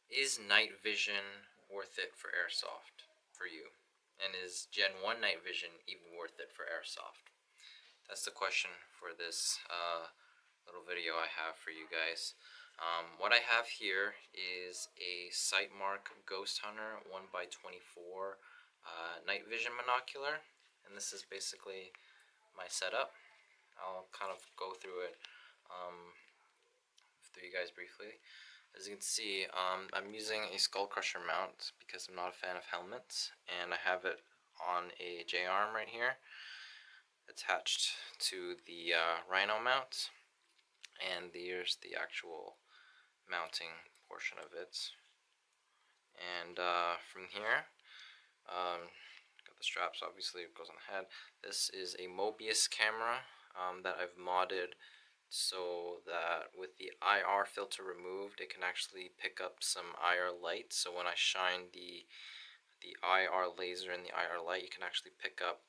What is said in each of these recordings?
Is night vision worth it for Airsoft for you? And is Gen 1 night vision even worth it for Airsoft? That's the question for this little video I have for you guys. What I have here is a Sightmark Ghost Hunter 1x24 night vision monocular, and this is basically my setup. I'll kind of go through it through you guys briefly. As you can see, I'm using a Skull Crusher mount because I'm not a fan of helmets, and I have it on a J-arm right here attached to the Rhino mount, and here's the actual mounting portion of it. And from here, got the straps, obviously it goes on the head. This is a Mobius camera that I've modded so that with the IR filter removed, it can actually pick up some IR light. So when I shine the IR laser and the IR light, you can actually pick up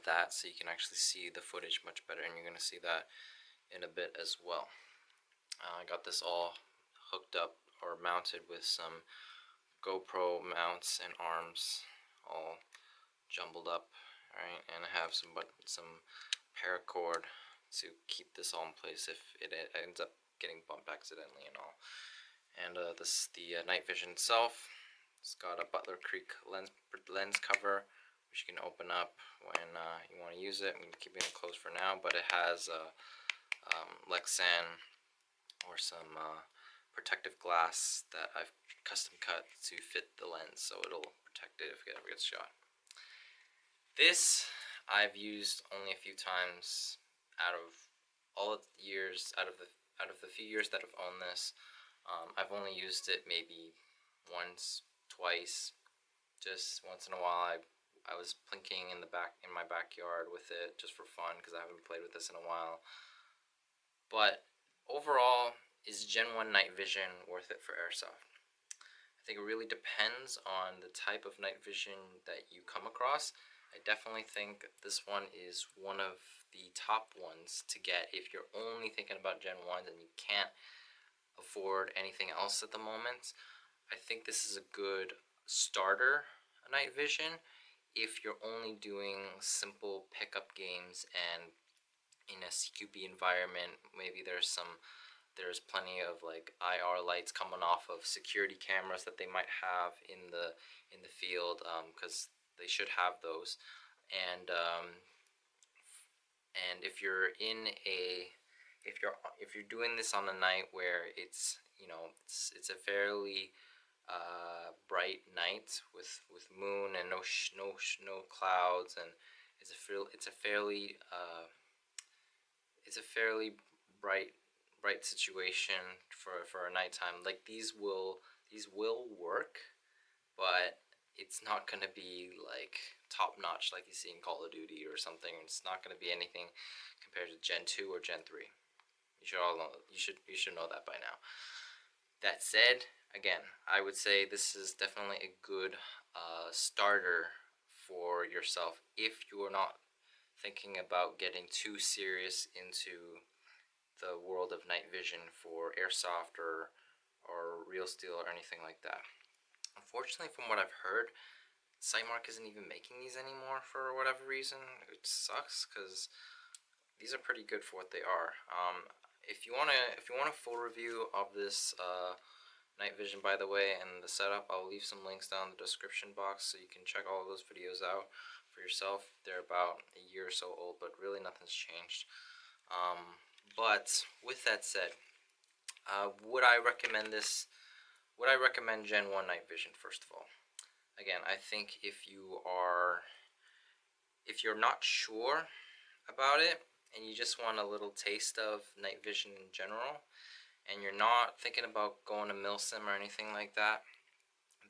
that, so you can actually see the footage much better, and you're going to see that in a bit as well. I got this all hooked up or mounted with some GoPro mounts and arms all jumbled up, right? And I have some paracord to keep this all in place if it ends up getting bumped accidentally and all. And this the night vision itself. It's got a Butler Creek lens cover, which you can open up when you want to use it. I'm keeping it closed for now, but it has Lexan or some protective glass that I've custom cut to fit the lens, so it'll protect it if it ever gets shot. This I've used only a few times out of all the years, out of the few years that I've owned this. I've only used it maybe once, twice, just once in a while. I was plinking in my backyard with it just for fun because I haven't played with this in a while. But overall, is Gen 1 night vision worth it for Airsoft? I think it really depends on the type of night vision that you come across. I definitely think this one is one of the top ones to get if you're only thinking about Gen 1 and you can't afford anything else at the moment. I think this is a good starter night vision if you're only doing simple pickup games and in a CQB environment. Maybe there's plenty of like IR lights coming off of security cameras that they might have in the field, because they should have those. And if you're doing this on a night where it's it's a fairly bright night with moon and no clouds, and it's a fairly bright situation for a nighttime. Like these will work, but it's not gonna be like top notch like you see in Call of Duty or something. It's not gonna be anything compared to Gen 2 or Gen 3. You should all know. You should know that by now. That said, again, I would say this is definitely a good starter for yourself if you are not thinking about getting too serious into the world of night vision for Airsoft or Real Steel or anything like that. Unfortunately, from what I've heard, Sightmark isn't even making these anymore for whatever reason. It sucks because these are pretty good for what they are. If you want a full review of this night vision, by the way, and the setup, I'll leave some links down in the description box so you can check all of those videos out for yourself. They're about a year or so old, but really nothing's changed. But with that said, would I recommend this? Would I recommend Gen 1 night vision? First of all, again, I think if you're not sure about it and you just want a little taste of night vision in general, and you're not thinking about going to milsim or anything like that,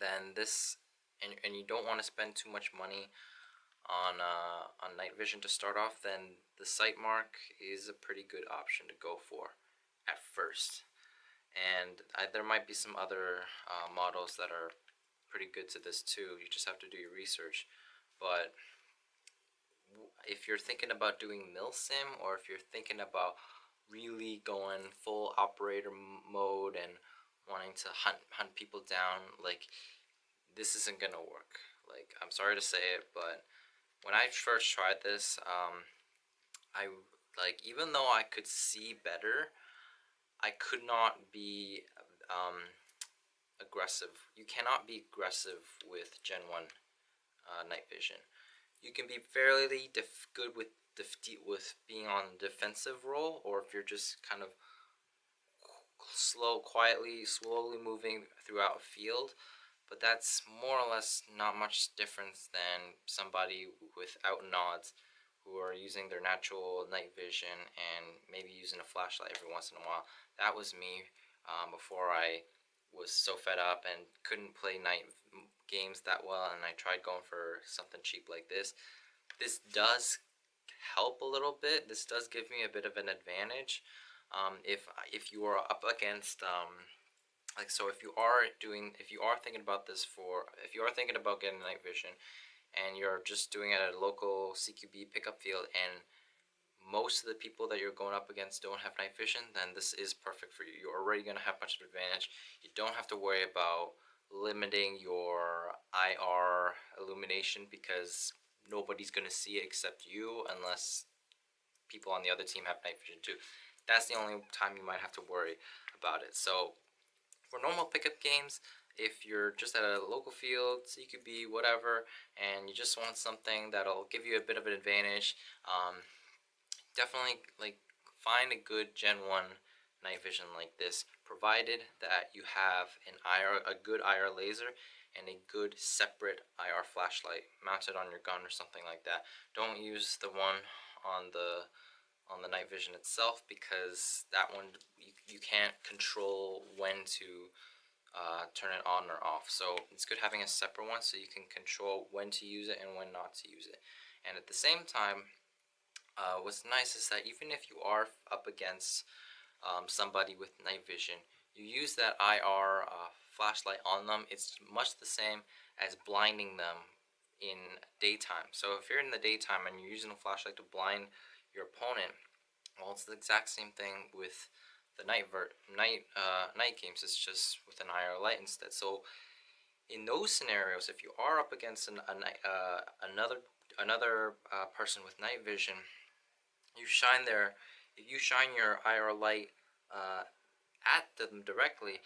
then this, and you don't want to spend too much money on night vision to start off, then the Sightmark is a pretty good option to go for at first. And there might be some other models that are pretty good to this too. You just have to do your research. But if you're thinking about doing milsim, or if you're thinking about really going full operator mode and wanting to hunt people down, like this isn't gonna work. Like I'm sorry to say it, but when I first tried this, I like even though I could see better, I could not be aggressive. You cannot be aggressive with Gen 1 night vision. You can be fairly good with with being on defensive role, or if you're just kind of slowly moving throughout a field. But that's more or less not much difference than somebody without nods who are using their natural night vision and maybe using a flashlight every once in a while. That was me before I was so fed up and couldn't play night games that well, and I tried going for something cheap like this. This does help a little bit. This does give me a bit of an advantage. If you are up against like so if you are thinking about this for if you are thinking about getting night vision and you're just doing it at a local CQB pickup field and most of the people that you're going up against don't have night vision, then this is perfect for you. You're already going to have much of an advantage. You don't have to worry about limiting your IR illumination because nobody's going to see it except you unless people on the other team have night vision too. That's the only time you might have to worry about it. So for normal pickup games, if you're just at a local field, CQB, whatever, and you just want something that'll give you a bit of an advantage, definitely like find a good Gen 1 night vision like this, provided that you have an a good IR laser and a good separate IR flashlight mounted on your gun or something like that. Don't use the one on the night vision itself because that one you can't control when to turn it on or off. So it's good having a separate one so you can control when to use it and when not to use it. And at the same time, what's nice is that even if you are up against somebody with night vision, you use that IR flashlight on them. It's much the same as blinding them in daytime. So if you're in the daytime and you're using a flashlight to blind your opponent, well, it's the exact same thing with the night games. It's just with an IR light instead. So in those scenarios, if you are up against another person with night vision, you shine their if you shine your IR light uh, at them directly,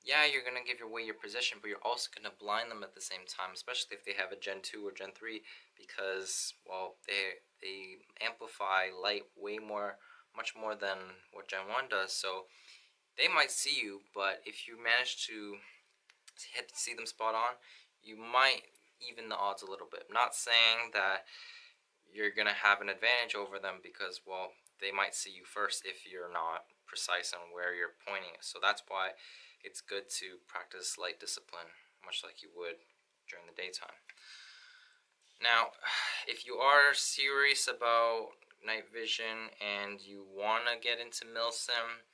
yeah, you're gonna give away your position, but you're also gonna blind them at the same time, especially if they have a Gen 2 or Gen 3, because well, they amplify light much more than what Gen 1 does. So they might see you, but if you manage to see them spot on, you might even the odds a little bit. I'm not saying that you're gonna have an advantage over them because well, they might see you first if you're not precise on where you're pointing. So that's why it's good to practice light discipline, much like you would during the daytime. Now, if you are serious about night vision and you want to get into milsim,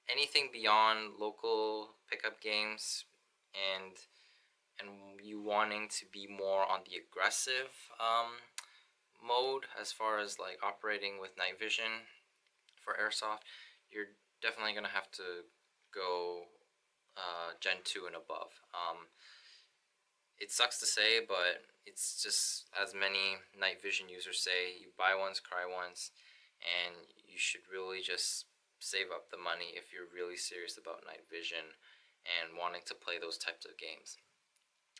anything beyond local pickup games and you wanting to be more on the aggressive mode as far as like operating with night vision for airsoft, you're definitely gonna have to go Gen 2 and above. It sucks to say, but it's just as many night vision users say, you buy once, cry once, and you should really just save up the money if you're really serious about night vision and wanting to play those types of games.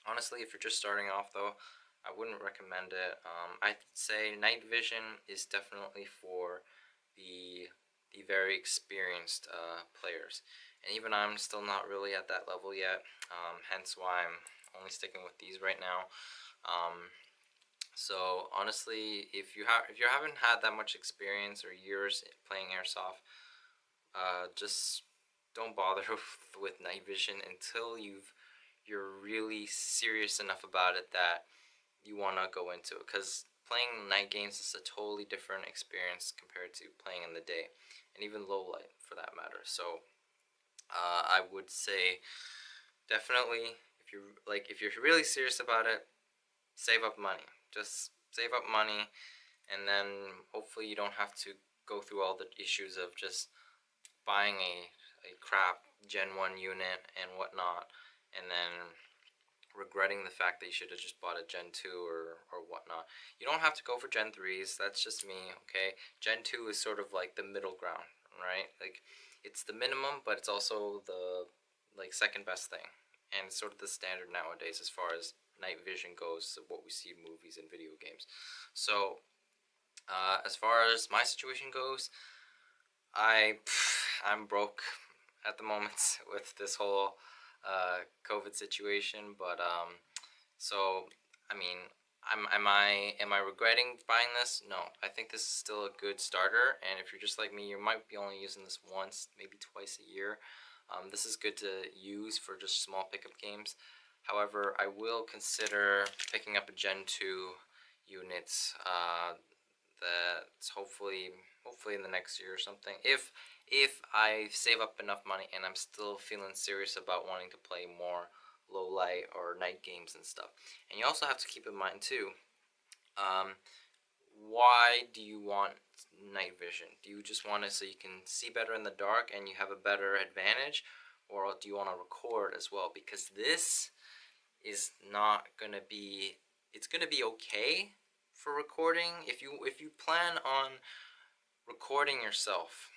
Honestly, if you're just starting off though, I wouldn't recommend it. I'd say night vision is definitely for the very experienced players, and even I'm still not really at that level yet. Hence why I'm only sticking with these right now. So honestly, if you haven't had that much experience or years playing airsoft, just don't bother with night vision until you're really serious enough about it that you want to go into it, because playing night games is a totally different experience compared to playing in the day, and even low light for that matter. So I would say definitely if you're really serious about it, save up money. Just save up money, and then hopefully you don't have to go through all the issues of just buying a crap Gen 1 unit and whatnot, and then regretting the fact that you should have just bought a Gen 2 or whatnot. You don't have to go for Gen 3s, that's just me, okay? Gen 2 is sort of like the middle ground, right? Like, it's the minimum, but it's also the, like, second best thing. And it's sort of the standard nowadays as far as night vision goes, of what we see in movies and video games. So, as far as my situation goes, I'm broke at the moment with this whole COVID situation, but so I mean, am I regretting buying this? No, I think this is still a good starter, and if you're just like me, you might be only using this once, maybe twice a year. This is good to use for just small pickup games. However, I will consider picking up a Gen 2 unit that's hopefully in the next year or something. If I save up enough money and I'm still feeling serious about wanting to play more low light or night games and stuff. And you also have to keep in mind too, um, why do you want night vision? Do you just want it so you can see better in the dark and you have a better advantage, or do you want to record as well? Because this is not gonna be. It's gonna be okay for recording if you plan on recording yourself,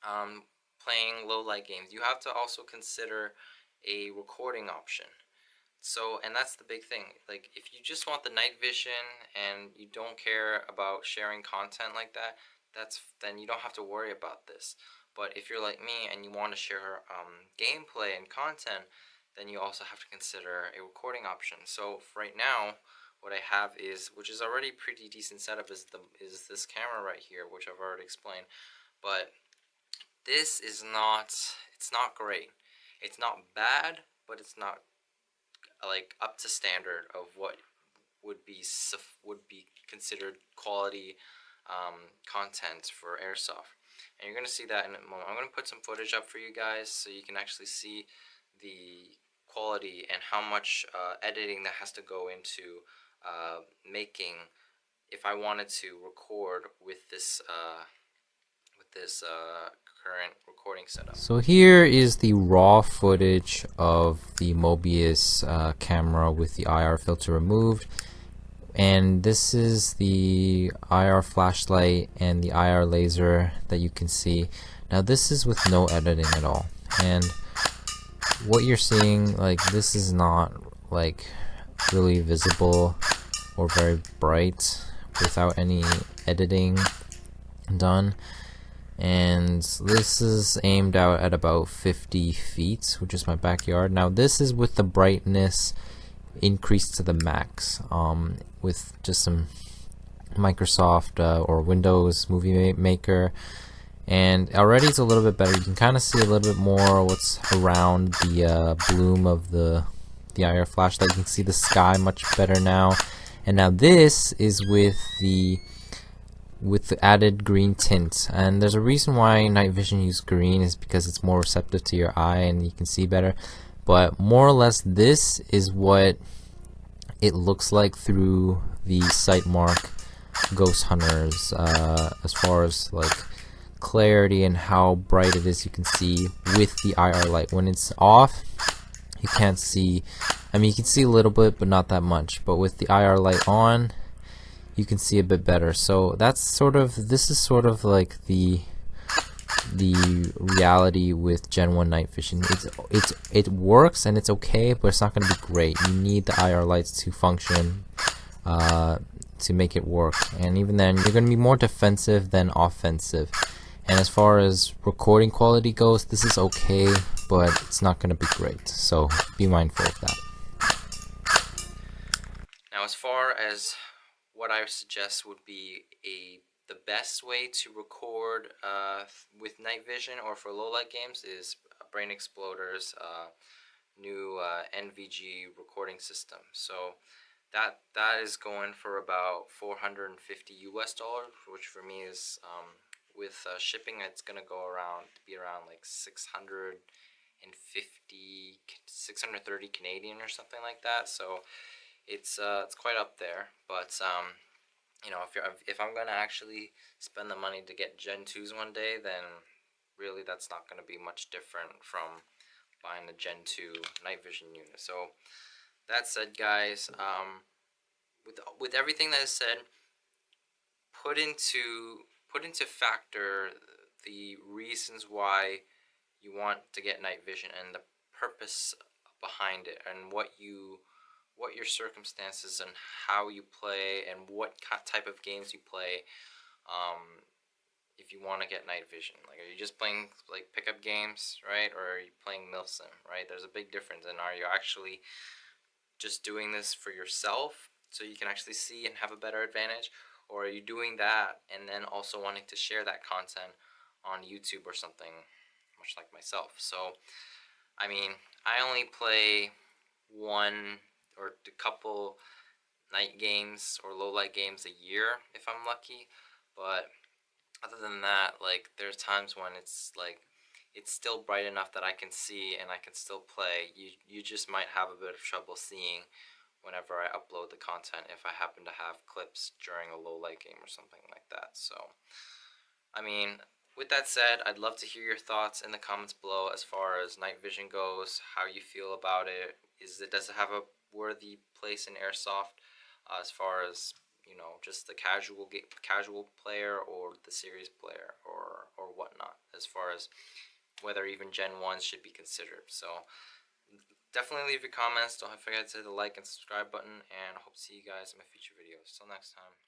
playing low light games. You have to also consider a recording option. So, and that's the big thing. Like, if you just want the night vision and you don't care about sharing content like that, then you don't have to worry about this. But if you're like me and you want to share gameplay and content, then you also have to consider a recording option. So, for right now, what I have is, which is already pretty decent setup, is this camera right here, which I've already explained. But this is not. It's not great. It's not bad, but it's not like up to standard of what would be considered quality content for Airsoft. And you're gonna see that in a moment. I'm gonna put some footage up for you guys so you can actually see the quality and how much editing that has to go into making if I wanted to record with this current recording setup. So here is the raw footage of the Mobius camera with the IR filter removed, and this is the IR flashlight and the IR laser that you can see. Now this is with no editing at all, and what you're seeing, like, this is not like really visible or very bright without any editing done. And this is aimed out at about 50 feet, which is my backyard. Now this is with the brightness increased to the max, with just some Microsoft or Windows Movie Maker, and already it's a little bit better. You can kind of see a little bit more what's around the bloom of the IR flashlight. You can see the sky much better now. And now this is with the added green tint, and there's a reason why night vision uses green, is because it's more receptive to your eye and you can see better. But more or less this is what it looks like through the Sightmark Ghost Hunters, as far as like clarity and how bright it is. You can see with the IR light. When it's off, you can't see. I mean, you can see a little bit but not that much, but with the IR light on, you can see a bit better. So that's this is sort of like the reality with Gen 1 night vision. It works and it's okay, but it's not going to be great. You need the IR lights to function, to make it work, and even then you're going to be more defensive than offensive. And as far as recording quality goes, this is okay, but it's not going to be great, so be mindful of that. Now, as far as what I suggest would be the best way to record with night vision or for low light games is Brain Exploder's new NVG recording system. So that is going for about $450 US, which for me is with shipping, it's gonna be around like 630 Canadian or something like that. So it's quite up there, but you know, if I'm gonna actually spend the money to get Gen 2s one day, then really that's not going to be much different from buying a Gen 2 night vision unit. So that said, guys, with everything that is said, put into put into factor the reasons why you want to get night vision and the purpose behind it, and what your circumstances and how you play and what type of games you play. Um, if you want to get night vision, like, are you just playing like pickup games, right, or are you playing milsim, right? There's a big difference. And are you actually just doing this for yourself so you can actually see and have a better advantage, or are you doing that and then also wanting to share that content on YouTube or something, much like myself? So I mean, I only play one or a couple night games or low light games a year if I'm lucky. But other than that, like, there's times when it's like it's still bright enough that I can see and I can still play. You just might have a bit of trouble seeing whenever I upload the content if I happen to have clips during a low light game or something like that. So I mean, with that said, I'd love to hear your thoughts in the comments below as far as night vision goes, how you feel about it. Does it have a worthy place in Airsoft, as far as, just the casual player or the serious player, or whatnot, as far as whether even Gen 1s should be considered. So definitely leave your comments. Don't forget to hit the like and subscribe button, and I hope to see you guys in my future videos. Till next time.